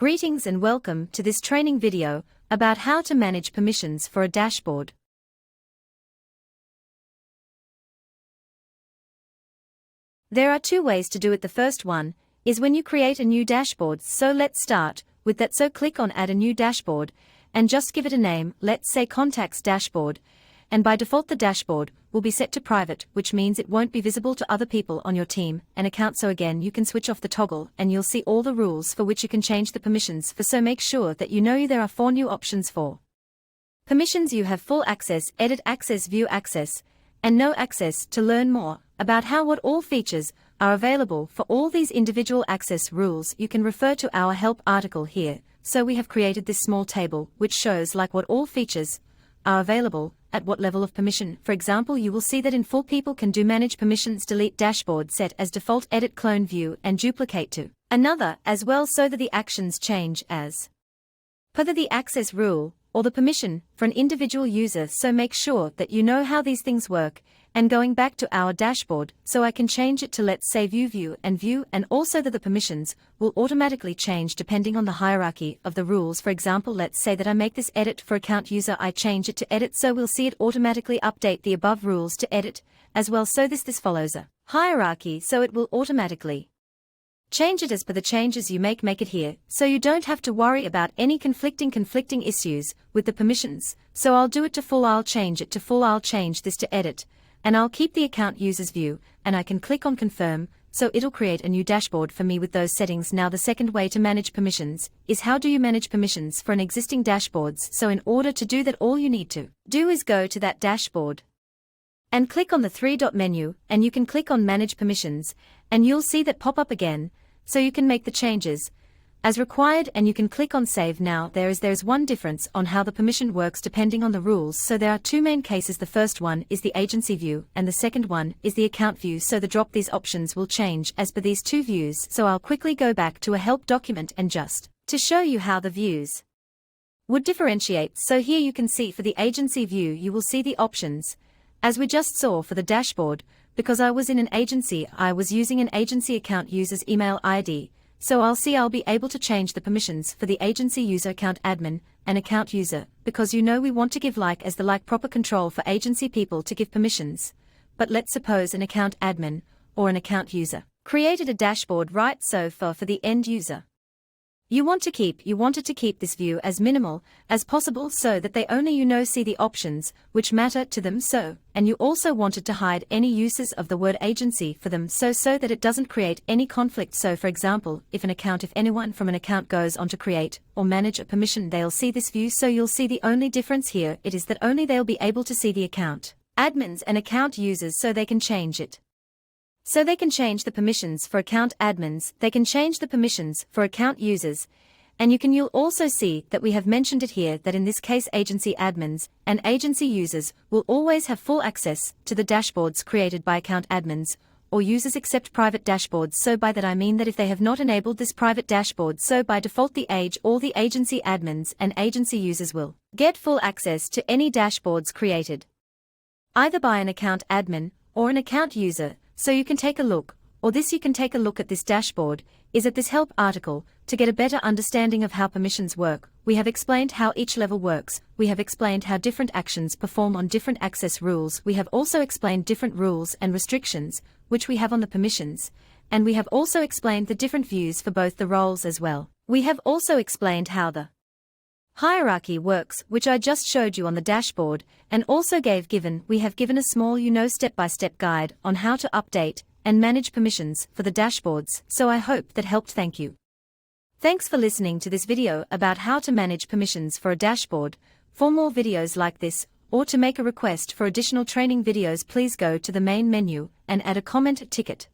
Greetings and welcome to this training video about how to manage permissions for a dashboard. There are two ways to do it. The first one is when you create a new dashboard. So let's start with that. So click on Add a new dashboard and just give it a name. Let's say Contacts Dashboard. And by default the dashboard will be set to private, which means it won't be visible to other people on your team and account. So again, you can switch off the toggle and you'll see all the rules for which you can change the permissions for. So make sure that you know there are 4 new options for permissions. You have full access, edit access, view access, and no access. To learn more about what all features are available for all these individual access rules, you can refer to our help article here. So we have created this small table which shows what all features are available at what level of permission. For example, you will see that in full people can do manage permissions, delete dashboard, set as default, edit, clone, view, and duplicate to another as well, so that the actions change as per the access rule or the permission for an individual user. So make sure that you know how these things work. And going back to our dashboard, so I can change it to, let's say, view, and also that the permissions will automatically change depending on the hierarchy of the rules. For example, let's say that I make this edit for account user, I change it to edit, so we'll see it automatically update the above rules to edit as well. So this follows a hierarchy, so it will automatically change it as per the changes you make it here, so you don't have to worry about any conflicting issues with the permissions. So I'll do it to full, I'll change it to full, I'll change this to edit, and I'll keep the account user's view, and I can click on confirm, so it'll create a new dashboard for me with those settings. Now the second way to manage permissions is how do you manage permissions for an existing dashboards. So in order to do that, all you need to do is go to that dashboard and click on the 3-dot menu, and you can click on manage permissions, and you'll see that pop up again, so you can make the changes as required, and you can click on save. Now there's one difference on how the permission works depending on the rules. So there are 2 main cases. The first one is the agency view and the second one is the account view. So these options will change as per these 2 views. So I'll quickly go back to a help document and just to show you how the views would differentiate. So here you can see for the agency view you will see the options as we just saw for the dashboard. Because I was in an agency, I was using an agency account user's email ID. So I'll be able to change the permissions for the agency user, account admin, and account user, because we want to give proper control for agency people to give permissions. But let's suppose an account admin or an account user created a dashboard, right? So for the end user, you wanted to keep this view as minimal as possible so that they only see the options which matter to them. So, and you also wanted to hide any uses of the word agency for them so that it doesn't create any conflict. So for example, if anyone from an account goes on to create or manage a permission, they'll see this view. So you'll see the only difference here it is that only they'll be able to see the account admins and account users, so they can change it. So they can change the permissions for account admins, they can change the permissions for account users, and you'll also see that we have mentioned it here that in this case agency admins and agency users will always have full access to the dashboards created by account admins or users except private dashboards. So by that I mean that if they have not enabled this private dashboard, so by default all the agency admins and agency users will get full access to any dashboards created either by an account admin or an account user. So you can take a look, you can take a look at this dashboard is at this help article to get a better understanding of how permissions work. We have explained how each level works, we have explained how different actions perform on different access rules, we have also explained different rules and restrictions which we have on the permissions, and we have also explained the different views for both the roles as well. We have also explained how the hierarchy works, which I just showed you on the dashboard, and also we have given a small step-by-step guide on how to update and manage permissions for the dashboards. So I hope that helped. Thank you. Thanks for listening to this video about how to manage permissions for a dashboard. For more videos like this, or to make a request for additional training videos, please go to the main menu and add a comment ticket.